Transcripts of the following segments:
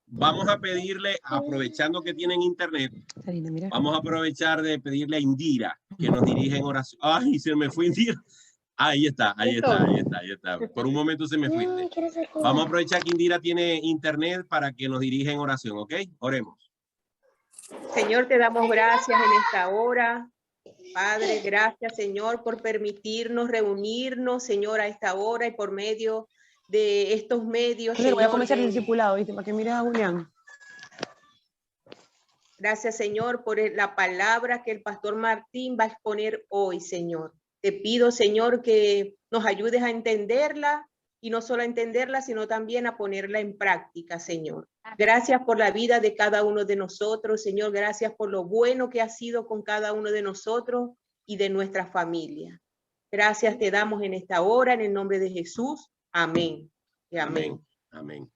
Vamos a pedirle, aprovechando que tienen internet, vamos a aprovechar de pedirle a Indira que nos dirija en oración. Ay, se me fue Indira. Ahí está. Por un momento se me fuiste. Vamos a aprovechar que Indira tiene internet para que nos dirija en oración, ¿ok? Oremos. Señor, te damos gracias en esta hora. Padre, gracias, Señor, por permitirnos reunirnos, Señor, a esta hora y por medio de estos medios, Señor. Voy a comenzar el discipulado, ¿viste? Para que mires a Julián. Gracias, Señor, por la palabra que el pastor Martín va a exponer hoy, Señor. Te pido, Señor, que nos ayudes a entenderla y no solo a entenderla, sino también a ponerla en práctica, Señor. Gracias por la vida de cada uno de nosotros, Señor. Gracias por lo bueno que has sido con cada uno de nosotros y de nuestra familia. Gracias te damos en esta hora, en el nombre de Jesús. Amén. Y amén. Amén.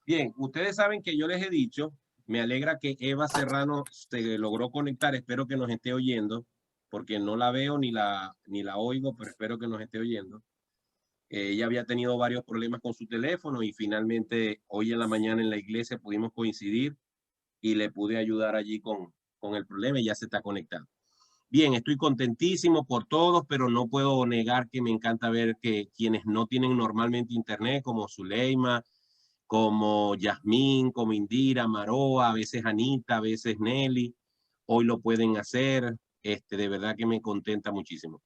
Bien, ustedes saben que yo les he dicho, me alegra que Eva Serrano se logró conectar, espero que nos esté oyendo, porque no la veo ni la oigo, pero espero que nos esté oyendo. Ella había tenido varios problemas con su teléfono y finalmente hoy en la mañana en la iglesia pudimos coincidir y le pude ayudar allí con el problema y ya se está conectando. Bien, estoy contentísimo por todos, pero no puedo negar que me encanta ver que quienes no tienen normalmente internet, como Zuleima, como Yasmín, como Indira, Maroa, a veces Anita, a veces Nelly, hoy lo pueden hacer. De verdad que me contenta muchísimo.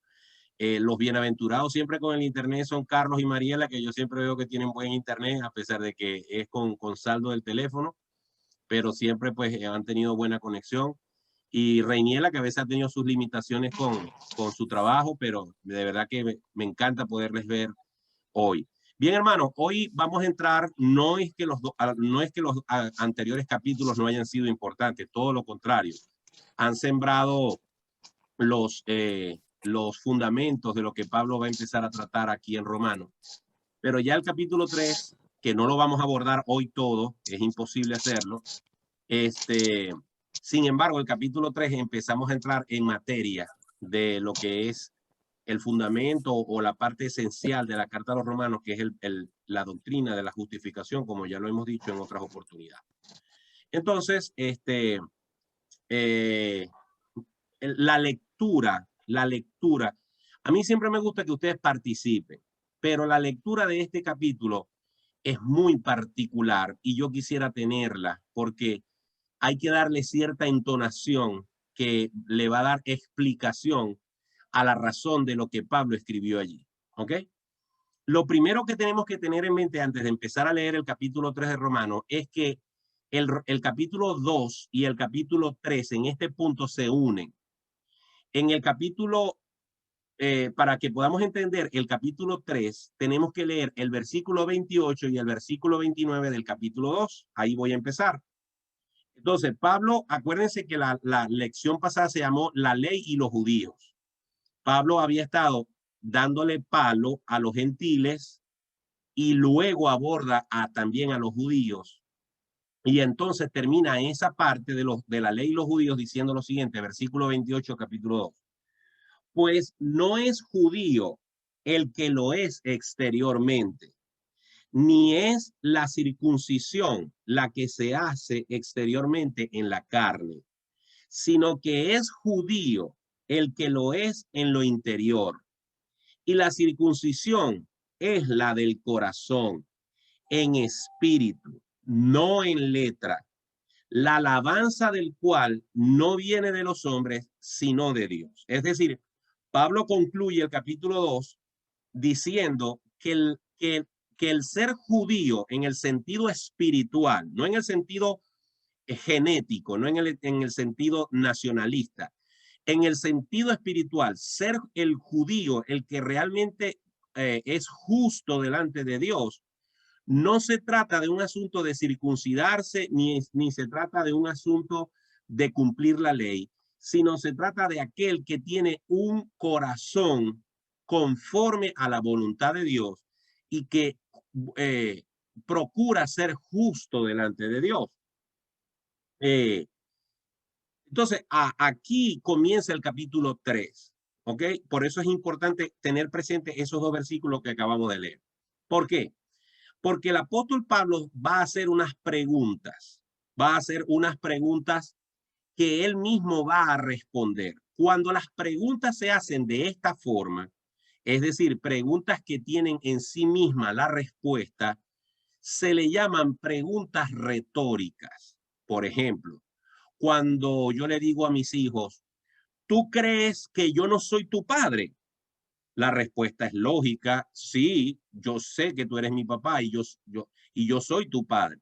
Los bienaventurados siempre con el internet son Carlos y Mariela, que yo siempre veo que tienen buen internet, a pesar de que es con saldo del teléfono, pero siempre pues han tenido buena conexión. Y Reiniela, que a veces ha tenido sus limitaciones con su trabajo, pero de verdad que me encanta poderles ver hoy. Bien, hermanos, hoy vamos a entrar, no es que los anteriores capítulos no hayan sido importantes, todo lo contrario. Han sembrado los fundamentos de lo que Pablo va a empezar a tratar aquí en Romanos. Pero ya el capítulo 3, que no lo vamos a abordar hoy todo, es imposible hacerlo. Sin embargo, el capítulo 3 empezamos a entrar en materia de lo que es el fundamento o la parte esencial de la carta a los romanos, que es la doctrina de la justificación, como ya lo hemos dicho en otras oportunidades. Entonces, la lectura, a mí siempre me gusta que ustedes participen, pero la lectura de este capítulo es muy particular y yo quisiera tenerla porque hay que darle cierta entonación que le va a dar explicación a la razón de lo que Pablo escribió allí, ¿ok? Lo primero que tenemos que tener en mente antes de empezar a leer el capítulo 3 de Romanos es que el capítulo 2 y el capítulo 3 en este punto se unen. En el capítulo, para que podamos entender el capítulo 3, tenemos que leer el versículo 28 y el versículo 29 del capítulo 2. Ahí voy a empezar. Entonces, Pablo, acuérdense que la lección pasada se llamó La ley y los judíos. Pablo había estado dándole palo a los gentiles y luego aborda también a los judíos. Y entonces termina esa parte de la ley y los judíos diciendo lo siguiente, versículo 28, capítulo 2. Pues no es judío el que lo es exteriormente, ni es la circuncisión la que se hace exteriormente en la carne, sino que es judío el que lo es en lo interior. Y la circuncisión es la del corazón, en espíritu, no en letra, la alabanza del cual no viene de los hombres, sino de Dios. Es decir, Pablo concluye el capítulo 2 diciendo que el ser judío en el sentido espiritual, no en el sentido genético, no en el sentido nacionalista, en el sentido espiritual, ser el judío, el que realmente es justo delante de Dios, no se trata de un asunto de circuncidarse, ni se trata de un asunto de cumplir la ley, sino se trata de aquel que tiene un corazón conforme a la voluntad de Dios y que procura ser justo delante de Dios. Entonces, aquí comienza el capítulo 3, ¿ok? Por eso es importante tener presente esos dos versículos que acabamos de leer. ¿Por qué? Porque el apóstol Pablo va a hacer unas preguntas, que él mismo va a responder. Cuando las preguntas se hacen de esta forma, es decir, preguntas que tienen en sí misma la respuesta, se le llaman preguntas retóricas. Por ejemplo, cuando yo le digo a mis hijos, ¿tú crees que yo no soy tu padre? La respuesta es lógica. Sí, yo sé que tú eres mi papá y yo soy tu padre.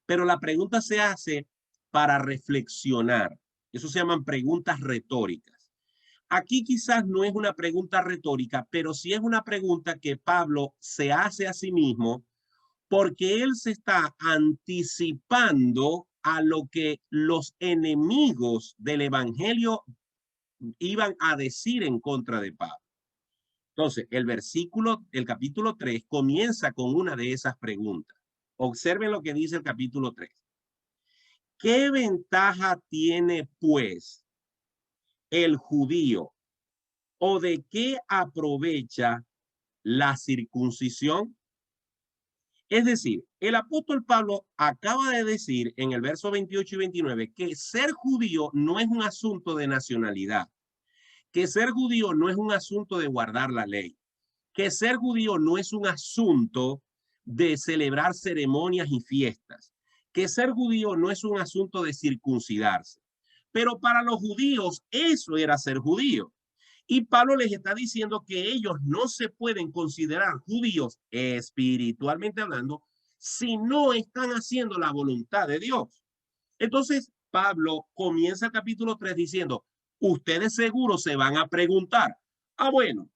Pero la pregunta se hace para reflexionar. Eso se llaman preguntas retóricas. Aquí quizás no es una pregunta retórica, pero sí es una pregunta que Pablo se hace a sí mismo porque él se está anticipando a lo que los enemigos del evangelio iban a decir en contra de Pablo. Entonces, el capítulo 3 comienza con una de esas preguntas. Observen lo que dice el capítulo 3. ¿Qué ventaja tiene, pues, el judío? ¿O de qué aprovecha la circuncisión? Es decir, el apóstol Pablo acaba de decir en el verso 28 y 29 que ser judío no es un asunto de nacionalidad, que ser judío no es un asunto de guardar la ley, que ser judío no es un asunto de celebrar ceremonias y fiestas, que ser judío no es un asunto de circuncidarse. Pero para los judíos eso era ser judío. Y Pablo les está diciendo que ellos no se pueden considerar judíos espiritualmente hablando si no están haciendo la voluntad de Dios. Entonces, Pablo comienza el capítulo 3 diciendo, ustedes seguro se van a preguntar, bueno,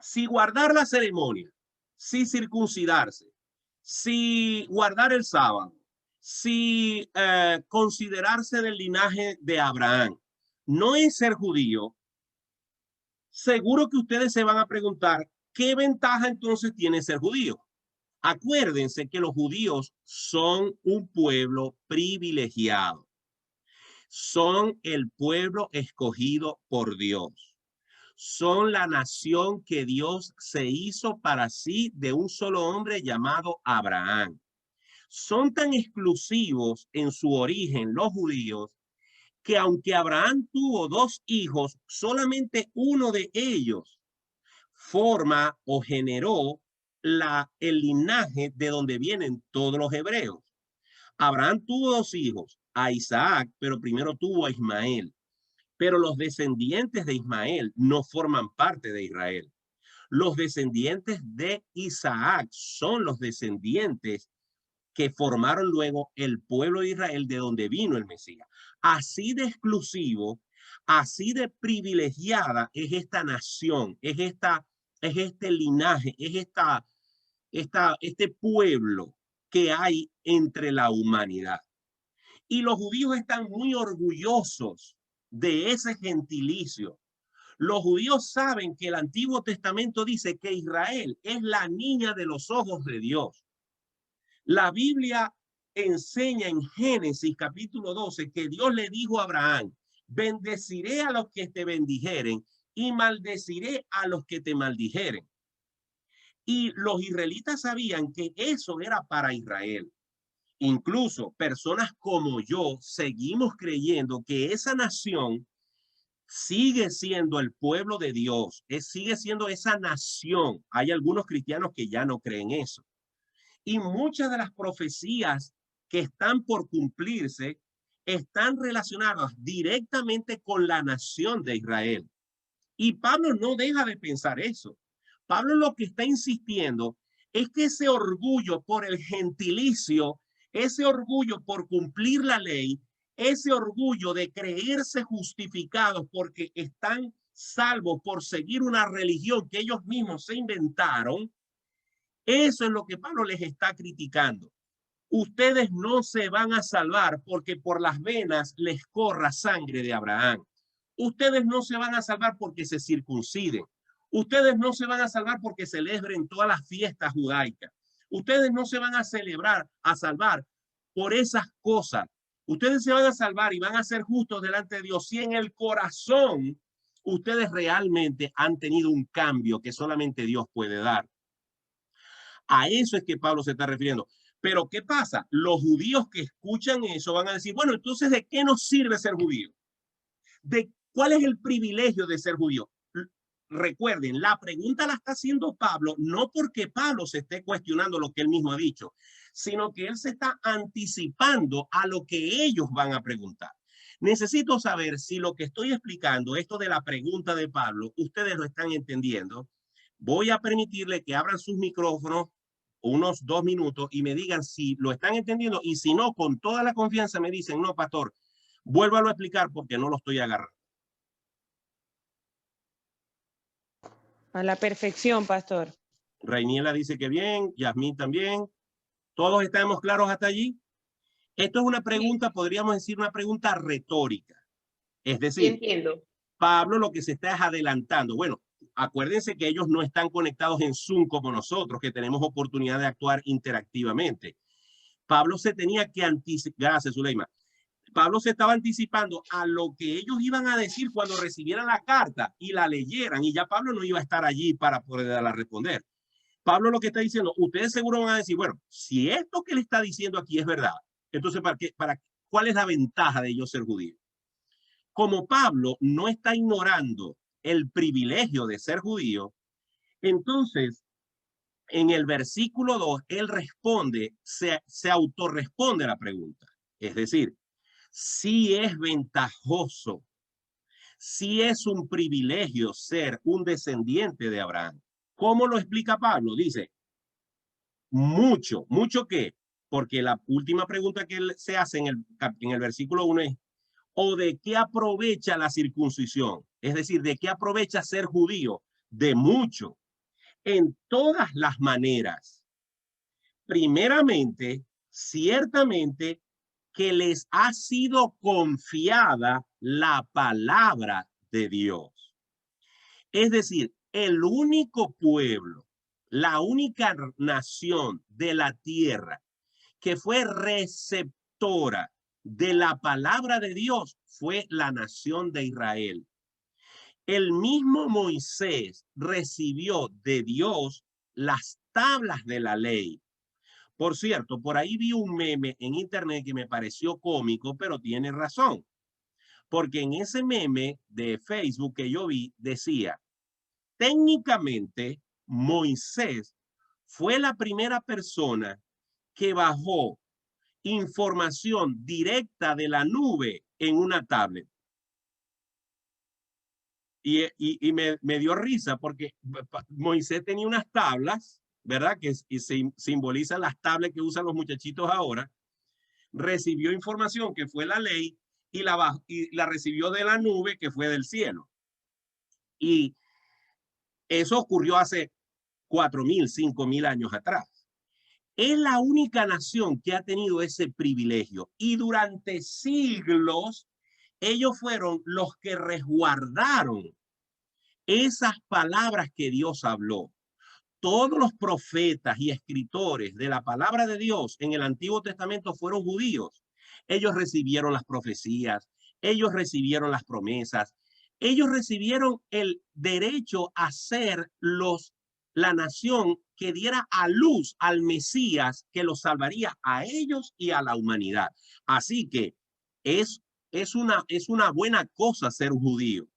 si guardar la ceremonia, si circuncidarse, si guardar el sábado, si considerarse del linaje de Abraham, no es ser judío, seguro que ustedes se van a preguntar, ¿qué ventaja entonces tiene ser judío? Acuérdense que los judíos son un pueblo privilegiado. Son el pueblo escogido por Dios. Son la nación que Dios se hizo para sí de un solo hombre llamado Abraham. Son tan exclusivos en su origen los judíos que aunque Abraham tuvo 2 hijos, solamente uno de ellos forma o generó el linaje de donde vienen todos los hebreos. Abraham tuvo 2 hijos, a Isaac, pero primero tuvo a Ismael. Pero los descendientes de Ismael no forman parte de Israel. Los descendientes de Isaac son los descendientes que formaron luego el pueblo de Israel de donde vino el Mesías. Así de exclusivo, así de privilegiada es esta nación, es este linaje, es este pueblo que hay entre la humanidad. Y los judíos están muy orgullosos de ese gentilicio. Los judíos saben que el Antiguo Testamento dice que Israel es la niña de los ojos de Dios. La Biblia enseña en Génesis capítulo 12 que Dios le dijo a Abraham, bendeciré a los que te bendijeren y maldeciré a los que te maldijeren. Y los israelitas sabían que eso era para Israel. Incluso personas como yo seguimos creyendo que esa nación sigue siendo el pueblo de Dios, sigue siendo esa nación. Hay algunos cristianos que ya no creen eso. Y muchas de las profecías que están por cumplirse están relacionadas directamente con la nación de Israel. Y Pablo no deja de pensar eso. Pablo lo que está insistiendo es que ese orgullo por el gentilicio, ese orgullo por cumplir la ley, ese orgullo de creerse justificados porque están salvos por seguir una religión que ellos mismos se inventaron, eso es lo que Pablo les está criticando. Ustedes no se van a salvar porque por las venas les corra sangre de Abraham. Ustedes no se van a salvar porque se circunciden. Ustedes no se van a salvar porque celebren todas las fiestas judaicas. Ustedes no se van a salvar por esas cosas. Ustedes se van a salvar y van a ser justos delante de Dios si en el corazón ustedes realmente han tenido un cambio que solamente Dios puede dar. A eso es que Pablo se está refiriendo. Pero ¿qué pasa? Los judíos que escuchan eso van a decir, bueno, entonces, ¿de qué nos sirve ser judío? ¿De cuál es el privilegio de ser judío? Recuerden, la pregunta la está haciendo Pablo, no porque Pablo se esté cuestionando lo que él mismo ha dicho, sino que él se está anticipando a lo que ellos van a preguntar. Necesito saber si lo que estoy explicando, esto de la pregunta de Pablo, ustedes lo están entendiendo. Voy a permitirle que abran sus micrófonos unos 2 minutos y me digan si lo están entendiendo, y si no, con toda la confianza me dicen, no, pastor, vuélvalo a explicar porque no lo estoy agarrando. A la perfección, pastor. Rainiela dice que bien, Yasmín también. ¿Todos estamos claros hasta allí? Esto es una pregunta, podríamos decir, una pregunta retórica. Es Sí, decir, entiendo. Pablo lo que se está es adelantando. Bueno, acuérdense que ellos no están conectados en Zoom como nosotros, que tenemos oportunidad de actuar interactivamente. Pablo se tenía que anticipar. Gracias, Zuleima. Pablo se estaba anticipando a lo que ellos iban a decir cuando recibieran la carta y la leyeran, y ya Pablo no iba a estar allí para poderla responder. Pablo lo que está diciendo, ustedes seguro van a decir, bueno, si esto que le está diciendo aquí es verdad, entonces, ¿cuál es la ventaja de ellos ser judíos? Como Pablo no está ignorando el privilegio de ser judío, entonces, en el versículo 2, él responde, se autorresponde a la pregunta. Es decir, sí es ventajoso, sí es un privilegio ser un descendiente de Abraham. ¿Cómo lo explica Pablo? Dice, mucho, mucho qué, porque la última pregunta que él se hace en el versículo 1 es, ¿o de qué aprovecha la circuncisión? Es decir, ¿de qué aprovecha ser judío? De mucho, en todas las maneras. Primeramente, ciertamente que les ha sido confiada la palabra de Dios. Es decir, el único pueblo, la única nación de la tierra que fue receptora de la palabra de Dios fue la nación de Israel. El mismo Moisés recibió de Dios las tablas de la ley. Por cierto, por ahí vi un meme en internet que me pareció cómico, pero tiene razón. Porque en ese meme de Facebook que yo vi decía, técnicamente Moisés fue la primera persona que bajó información directa de la nube en una tablet. Y me dio risa porque Moisés tenía unas tablas, ¿verdad? Que simbolizan las tablets que usan los muchachitos ahora. Recibió información que fue la ley y la recibió de la nube que fue del cielo. Y eso ocurrió hace 4.000, 5.000 años atrás. Es la única nación que ha tenido ese privilegio y durante siglos ellos fueron los que resguardaron esas palabras que Dios habló. Todos los profetas y escritores de la palabra de Dios en el Antiguo Testamento fueron judíos. Ellos recibieron las profecías, ellos recibieron las promesas, ellos recibieron el derecho a ser la nación que diera a luz al Mesías que los salvaría a ellos y a la humanidad. Así que es una buena cosa ser judío.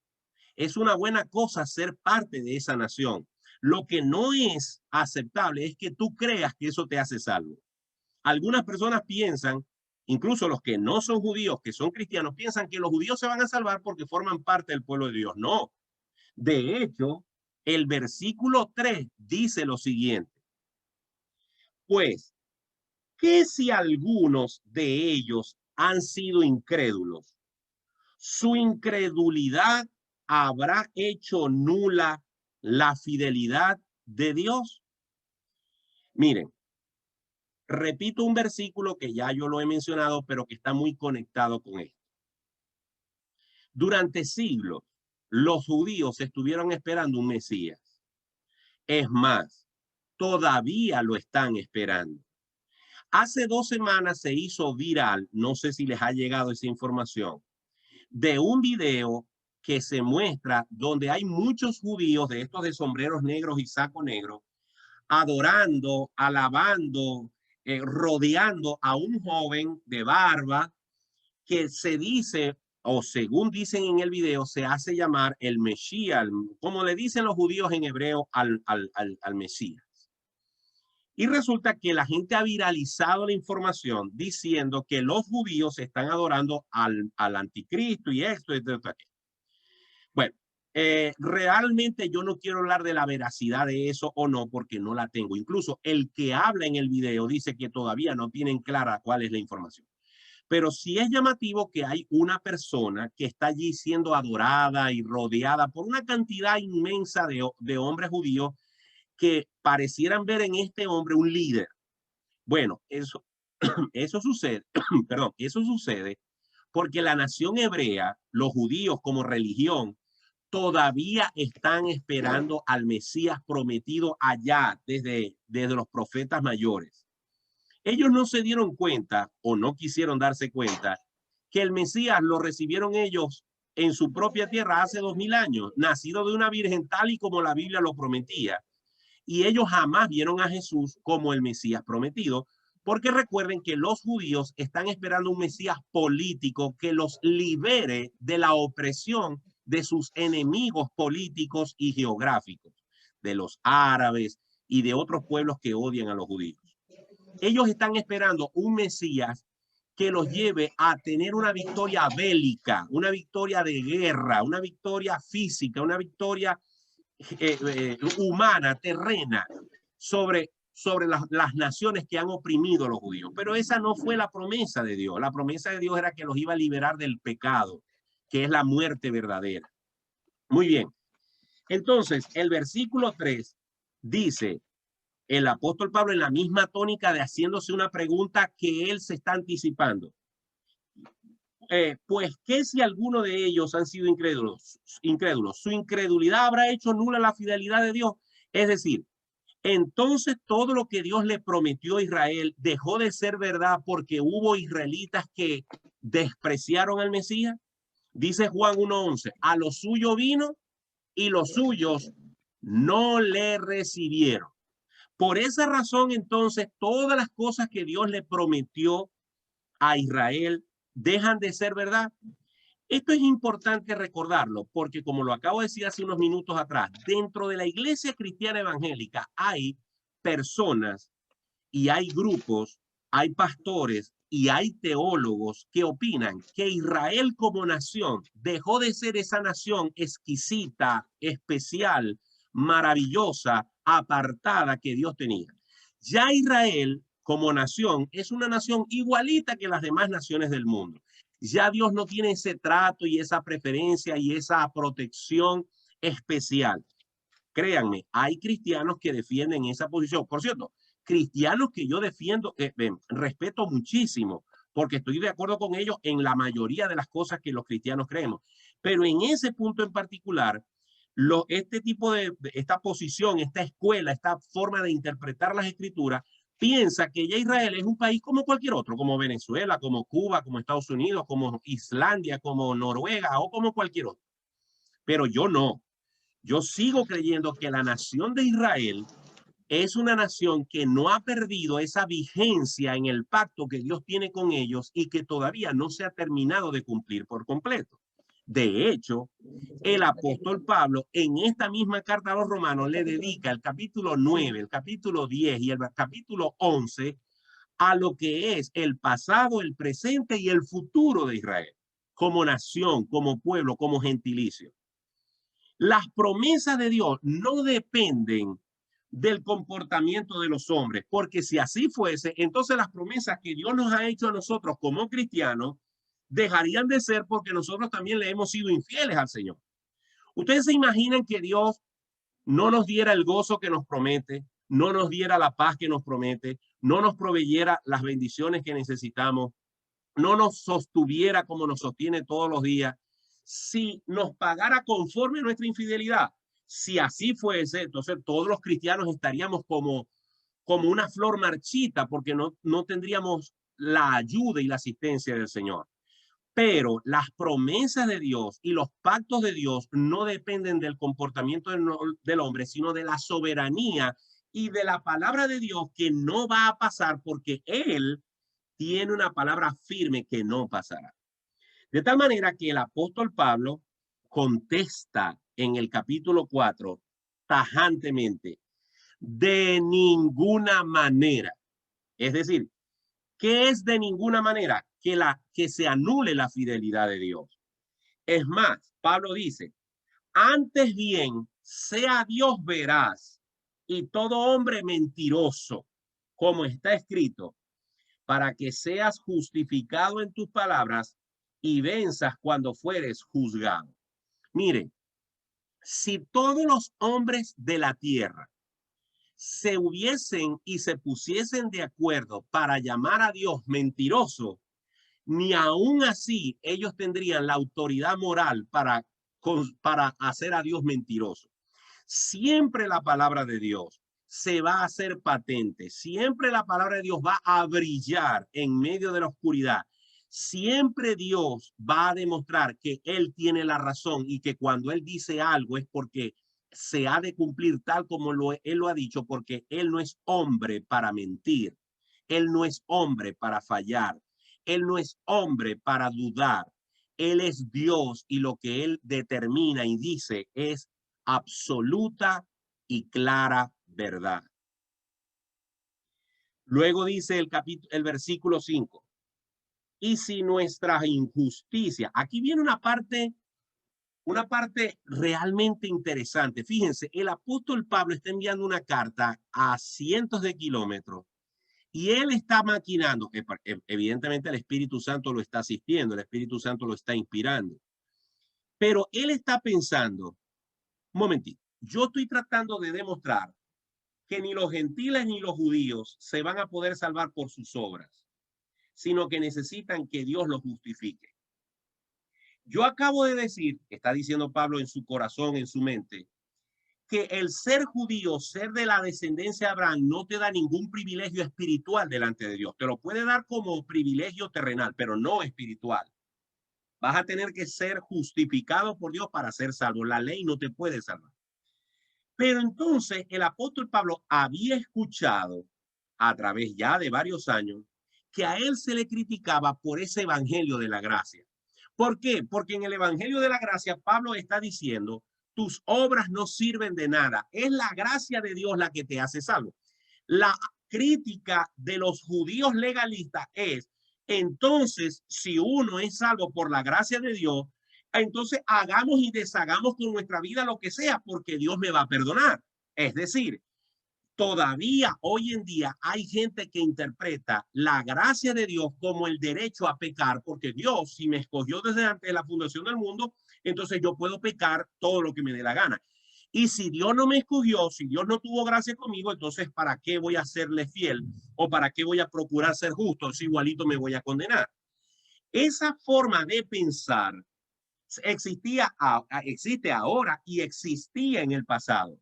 Es una buena cosa ser parte de esa nación. Lo que no es aceptable es que tú creas que eso te hace salvo. Algunas personas piensan, incluso los que no son judíos, que son cristianos, piensan que los judíos se van a salvar porque forman parte del pueblo de Dios. No. De hecho, el versículo 3 dice lo siguiente. Pues, ¿qué si algunos de ellos han sido incrédulos? Su incredulidad habrá hecho nula la fidelidad de Dios. Miren, repito un versículo que ya yo lo he mencionado, pero que está muy conectado con esto. Durante siglos, los judíos estuvieron esperando un Mesías. Es más, todavía lo están esperando. Hace 2 semanas se hizo viral, no sé si les ha llegado esa información, de un video que se muestra donde hay muchos judíos de estos de sombreros negros y saco negro adorando, alabando, rodeando a un joven de barba que se dice, o según dicen en el video, se hace llamar el Mesías, como le dicen los judíos en hebreo al Mesías. Y resulta que la gente ha viralizado la información diciendo que los judíos están adorando al anticristo y esto, Bueno, realmente yo no quiero hablar de la veracidad de eso o no, porque no la tengo. Incluso el que habla en el video dice que todavía no tienen clara cuál es la información. Pero sí es llamativo que hay una persona que está allí siendo adorada y rodeada por una cantidad inmensa de hombres judíos que parecieran ver en este hombre un líder. Bueno, eso sucede, perdón, eso sucede porque la nación hebrea, los judíos como religión, todavía están esperando al Mesías prometido allá desde los profetas mayores. Ellos no se dieron cuenta o no quisieron darse cuenta que el Mesías lo recibieron ellos en su propia tierra hace 2000 años, nacido de una virgen tal y como la Biblia lo prometía. Y ellos jamás vieron a Jesús como el Mesías prometido, porque recuerden que los judíos están esperando un Mesías político que los libere de la opresión de sus enemigos políticos y geográficos, de los árabes y de otros pueblos que odian a los judíos. Ellos están esperando un Mesías que los lleve a tener una victoria bélica, una victoria de guerra, una victoria física, una victoria humana, terrena, sobre las naciones que han oprimido a los judíos. Pero esa no fue la promesa de Dios. La promesa de Dios era que los iba a liberar del pecado, que es la muerte verdadera. Muy bien. Entonces, el versículo 3 dice, el apóstol Pablo en la misma tónica de haciéndose una pregunta que él se está anticipando. Pues que si alguno de ellos han sido incrédulos, su incredulidad habrá hecho nula la fidelidad de Dios. Es decir, entonces todo lo que Dios le prometió a Israel dejó de ser verdad porque hubo israelitas que despreciaron al Mesías. Dice Juan 1:11, a lo suyo vino y los suyos no le recibieron. Por esa razón, entonces, todas las cosas que Dios le prometió a Israel dejan de ser verdad. Esto es importante recordarlo porque, como lo acabo de decir hace unos minutos atrás, dentro de la iglesia cristiana evangélica hay personas y hay grupos, hay pastores y hay teólogos que opinan que Israel como nación dejó de ser esa nación exquisita, especial, maravillosa, apartada que Dios tenía. Ya Israel como nación es una nación igualita que las demás naciones del mundo. Ya Dios no tiene ese trato y esa preferencia y esa protección especial. Créanme, hay cristianos que defienden esa posición. Por cierto, cristianos que yo defiendo, respeto muchísimo, porque estoy de acuerdo con ellos en la mayoría de las cosas que los cristianos creemos. Pero en ese punto en particular, este tipo esta posición, esta escuela, esta forma de interpretar las escrituras, piensa que ya Israel es un país como cualquier otro, como Venezuela, como Cuba, como Estados Unidos, como Islandia, como Noruega o como cualquier otro. Pero yo no. Yo sigo creyendo que la nación de Israel es una nación que no ha perdido esa vigencia en el pacto que Dios tiene con ellos y que todavía no se ha terminado de cumplir por completo. De hecho, el apóstol Pablo en esta misma carta a los romanos le dedica el capítulo 9, el capítulo 10 y el capítulo 11 a lo que es el pasado, el presente y el futuro de Israel como nación, como pueblo, como gentilicio. Las promesas de Dios no dependen del comportamiento de los hombres, porque si así fuese, entonces las promesas que Dios nos ha hecho a nosotros como cristianos dejarían de ser porque nosotros también le hemos sido infieles al Señor. Ustedes se imaginan que Dios no nos diera el gozo que nos promete, no nos diera la paz que nos promete, no nos proveyera las bendiciones que necesitamos, no nos sostuviera como nos sostiene todos los días, si nos pagara conforme a nuestra infidelidad. Si así fuese, entonces todos los cristianos estaríamos como una flor marchita porque no tendríamos la ayuda y la asistencia del Señor. Pero las promesas de Dios y los pactos de Dios no dependen del comportamiento del hombre, sino de la soberanía y de la palabra de Dios que no va a pasar porque Él tiene una palabra firme que no pasará. De tal manera que el apóstol Pablo contesta en el capítulo 4 tajantemente, de ninguna manera. Es decir, ¿qué es de ninguna manera? Que se anule la fidelidad de Dios. Es más, Pablo dice, antes bien, sea Dios veraz y todo hombre mentiroso, como está escrito, para que seas justificado en tus palabras y venzas cuando fueres juzgado. Mire, si todos los hombres de la tierra se hubiesen y se pusiesen de acuerdo para llamar a Dios mentiroso, ni aún así ellos tendrían la autoridad moral para hacer a Dios mentiroso. Siempre la palabra de Dios se va a hacer patente. Siempre la palabra de Dios va a brillar en medio de la oscuridad. Siempre Dios va a demostrar que Él tiene la razón y que cuando Él dice algo es porque se ha de cumplir tal como Él lo ha dicho, porque Él no es hombre para mentir. Él no es hombre para fallar. Él no es hombre para dudar. Él es Dios y lo que Él determina y dice es absoluta y clara verdad. Luego dice el versículo 5. Y si nuestra injusticia, aquí viene una parte realmente interesante. Fíjense, el apóstol Pablo está enviando una carta a cientos de kilómetros y él está maquinando, que evidentemente el Espíritu Santo lo está asistiendo, el Espíritu Santo lo está inspirando. Pero él está pensando, un momentito, yo estoy tratando de demostrar que ni los gentiles ni los judíos se van a poder salvar por sus obras, sino que necesitan que Dios los justifique. Yo acabo de decir, está diciendo Pablo en su corazón, en su mente, que el ser judío, ser de la descendencia de Abraham, no te da ningún privilegio espiritual delante de Dios. Te lo puede dar como privilegio terrenal, pero no espiritual. Vas a tener que ser justificado por Dios para ser salvo. La ley no te puede salvar. Pero entonces el apóstol Pablo había escuchado a través ya de varios años que a él se le criticaba por ese evangelio de la gracia. ¿Por qué? Porque en el evangelio de la gracia Pablo está diciendo, tus obras no sirven de nada. Es la gracia de Dios la que te hace salvo. La crítica de los judíos legalistas es, entonces, si uno es salvo por la gracia de Dios, entonces hagamos y deshagamos con nuestra vida lo que sea, porque Dios me va a perdonar. Es decir, todavía hoy en día hay gente que interpreta la gracia de Dios como el derecho a pecar, porque Dios, si me escogió desde antes de la fundación del mundo, entonces yo puedo pecar todo lo que me dé la gana. Y si Dios no me escogió, si Dios no tuvo gracia conmigo, entonces ¿para qué voy a serle fiel? ¿O para qué voy a procurar ser justo? Si igualito me voy a condenar. Esa forma de pensar existe ahora y existía en el pasado.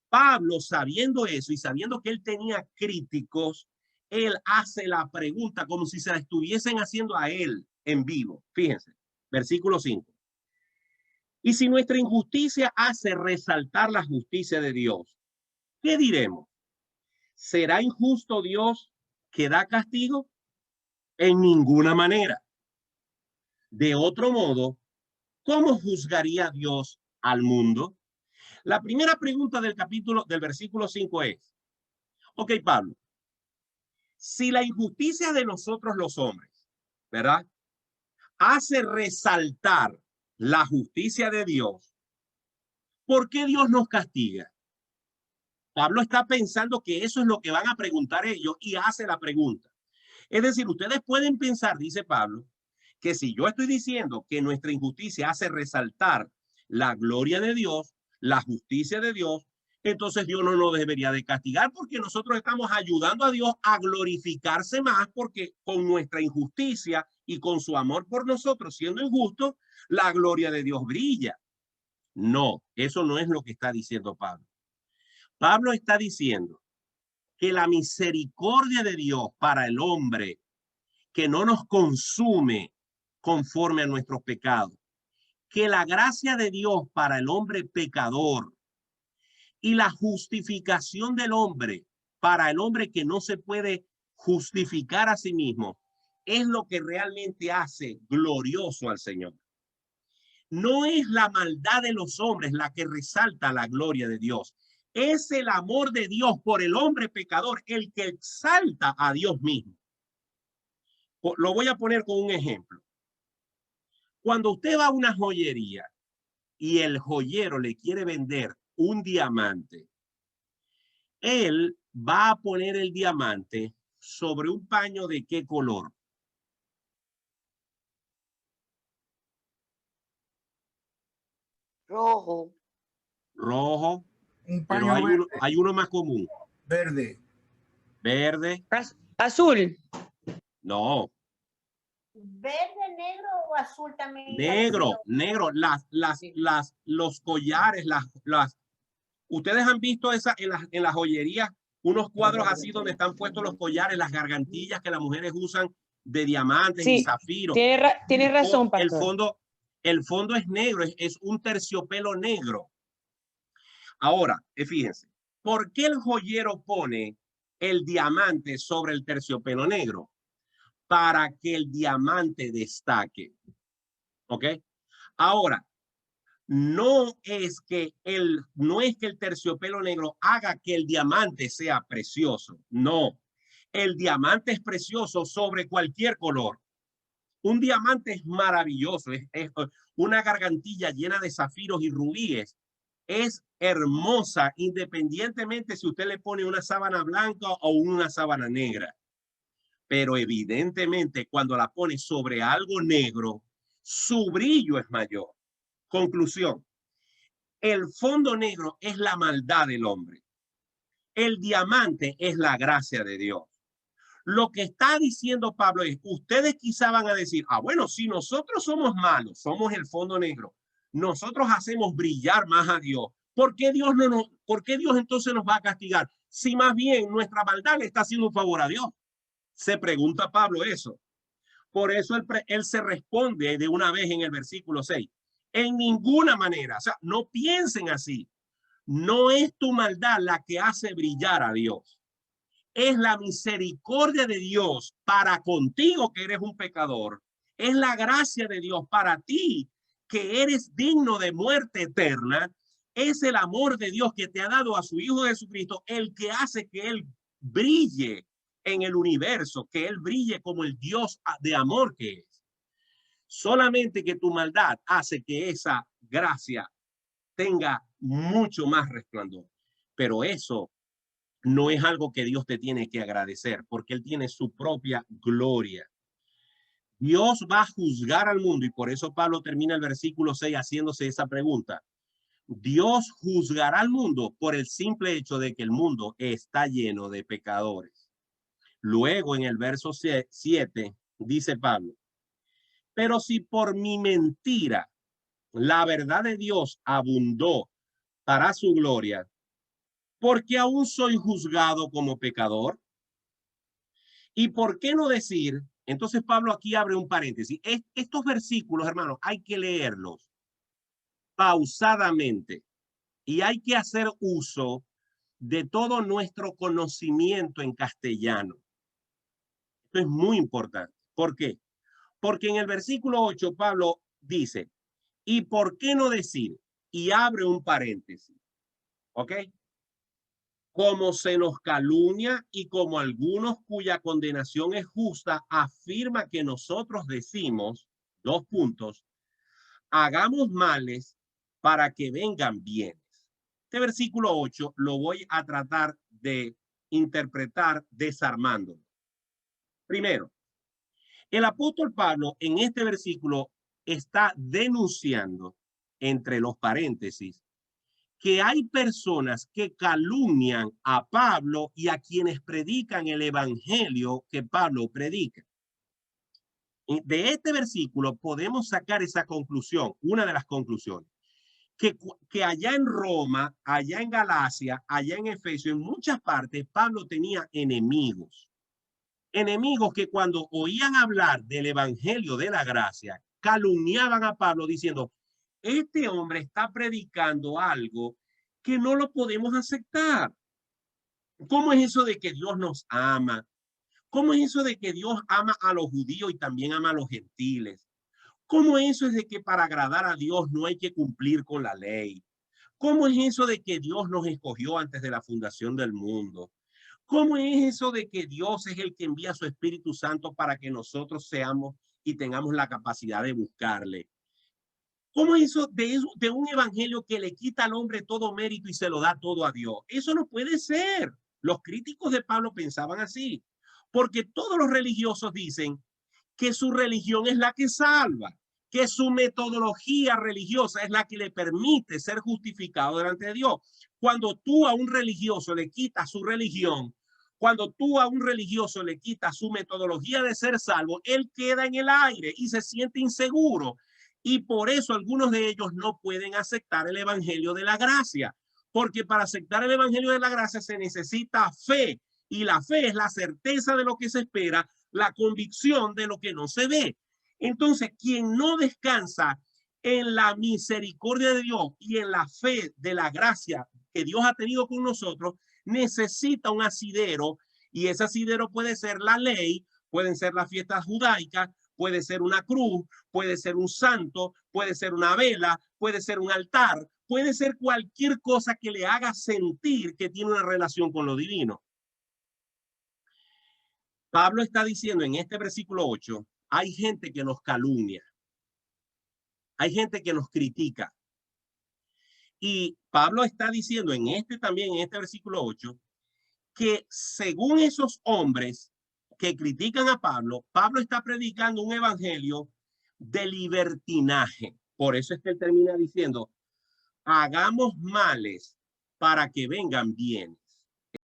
Pablo, sabiendo eso y sabiendo que él tenía críticos, él hace la pregunta como si se la estuviesen haciendo a él en vivo. Fíjense, versículo 5. Y si nuestra injusticia hace resaltar la justicia de Dios, ¿qué diremos? ¿Será injusto Dios que da castigo? En ninguna manera. De otro modo, ¿cómo juzgaría Dios al mundo? La primera pregunta del versículo 5 es, ok, Pablo, si la injusticia de nosotros los hombres, ¿verdad?, hace resaltar la justicia de Dios, ¿por qué Dios nos castiga? Pablo está pensando que eso es lo que van a preguntar ellos y hace la pregunta. Es decir, ustedes pueden pensar, dice Pablo, que si yo estoy diciendo que nuestra injusticia hace resaltar la gloria de Dios, la justicia de Dios, entonces Dios no nos debería de castigar porque nosotros estamos ayudando a Dios a glorificarse más porque con nuestra injusticia y con su amor por nosotros siendo injustos, la gloria de Dios brilla. No, eso no es lo que está diciendo Pablo. Pablo está diciendo que la misericordia de Dios para el hombre que no nos consume conforme a nuestros pecados, que la gracia de Dios para el hombre pecador Y la justificación del hombre para el hombre que no se puede justificar a sí mismo es lo que realmente hace glorioso al Señor. No es la maldad de los hombres la que resalta la gloria de Dios. Es el amor de Dios por el hombre pecador el que exalta a Dios mismo. Lo voy a poner con un ejemplo. Cuando usted va a una joyería y el joyero le quiere vender un diamante, él va a poner el diamante sobre un paño ¿de qué color? Rojo. Rojo. Un Pero paño verde. hay uno más común. Verde. Verde. Azul. No. Verde, negro o azul también. Negro, negro. Los collares, ustedes han visto esa en las joyerías, unos cuadros así donde están puestos los collares, las gargantillas que las mujeres usan de diamantes y Sí, zafiros. tiene razón, pastor. El fondo es negro, es un terciopelo negro. Ahora, fíjense, ¿por qué el joyero pone el diamante sobre el terciopelo negro? Para que el diamante destaque. ¿Ok? Ahora, no es que el terciopelo negro haga que el diamante sea precioso. No, el diamante es precioso sobre cualquier color. Un diamante es maravilloso, es una gargantilla llena de zafiros y rubíes. Es hermosa independientemente si usted le pone una sábana blanca o una sábana negra. Pero evidentemente cuando la pone sobre algo negro, su brillo es mayor. Conclusión. El fondo negro es la maldad del hombre. El diamante es la gracia de Dios. Lo que está diciendo Pablo es, ustedes quizá van a decir, bueno, si nosotros somos malos, somos el fondo negro, nosotros hacemos brillar más a Dios, ¿por qué Dios entonces nos va a castigar? Si más bien nuestra maldad le está haciendo un favor a Dios. Se pregunta Pablo eso. Por eso él se responde de una vez en el versículo 6. En ninguna manera, o sea, no piensen así. No es tu maldad la que hace brillar a Dios. Es la misericordia de Dios para contigo que eres un pecador. Es la gracia de Dios para ti que eres digno de muerte eterna. Es el amor de Dios que te ha dado a su Hijo Jesucristo el que hace que Él brille en el universo, que Él brille como el Dios de amor que es. Solamente que tu maldad hace que esa gracia tenga mucho más resplandor. Pero eso no es algo que Dios te tiene que agradecer, porque Él tiene su propia gloria. Dios va a juzgar al mundo y por eso Pablo termina el versículo 6 haciéndose esa pregunta. Dios juzgará al mundo por el simple hecho de que el mundo está lleno de pecadores. Luego en el verso 7 dice Pablo, pero si por mi mentira la verdad de Dios abundó para su gloria, ¿por qué aún soy juzgado como pecador? ¿Y por qué no decir? Entonces Pablo aquí abre un paréntesis. Estos versículos, hermanos, hay que leerlos pausadamente y hay que hacer uso de todo nuestro conocimiento en castellano. Esto es muy importante. ¿Por qué? Porque en el versículo 8 Pablo dice, ¿y por qué no decir? Y abre un paréntesis. ¿Ok? Como se nos calumnia y como algunos cuya condenación es justa afirma que nosotros decimos, dos puntos, hagamos males para que vengan bienes. Este versículo 8 lo voy a tratar de interpretar desarmándolo. Primero, el apóstol Pablo en este versículo está denunciando, entre los paréntesis, que hay personas que calumnian a Pablo y a quienes predican el evangelio que Pablo predica. De este versículo podemos sacar esa conclusión, una de las conclusiones, que allá en Roma, allá en Galacia, allá en Efesio, en muchas partes, Pablo tenía enemigos. Enemigos que cuando oían hablar del evangelio de la gracia, calumniaban a Pablo diciendo, este hombre está predicando algo que no lo podemos aceptar. ¿Cómo es eso de que Dios nos ama? ¿Cómo es eso de que Dios ama a los judíos y también ama a los gentiles? ¿Cómo eso es de que para agradar a Dios no hay que cumplir con la ley? ¿Cómo es eso de que Dios nos escogió antes de la fundación del mundo? ¿Cómo es eso de que Dios es el que envía su Espíritu Santo para que nosotros seamos y tengamos la capacidad de buscarle? ¿Cómo es eso de un evangelio que le quita al hombre todo mérito y se lo da todo a Dios? Eso no puede ser. Los críticos de Pablo pensaban así, porque todos los religiosos dicen que su religión es la que salva, que su metodología religiosa es la que le permite ser justificado delante de Dios. Cuando tú a un religioso le quitas su religión, cuando tú a un religioso le quitas su metodología de ser salvo, él queda en el aire y se siente inseguro. Y por eso algunos de ellos no pueden aceptar el evangelio de la gracia, porque para aceptar el evangelio de la gracia se necesita fe, y la fe es la certeza de lo que se espera, la convicción de lo que no se ve. Entonces, quien no descansa en la misericordia de Dios y en la fe de la gracia que Dios ha tenido con nosotros, necesita un asidero, y ese asidero puede ser la ley, pueden ser las fiestas judaicas, puede ser una cruz, puede ser un santo, puede ser una vela, puede ser un altar, puede ser cualquier cosa que le haga sentir que tiene una relación con lo divino. Pablo está diciendo en este versículo 8, hay gente que nos calumnia, hay gente que nos critica. Y Pablo está diciendo en este versículo 8, que según esos hombres que critican a Pablo, Pablo está predicando un evangelio de libertinaje. Por eso es que él termina diciendo, hagamos males para que vengan bienes.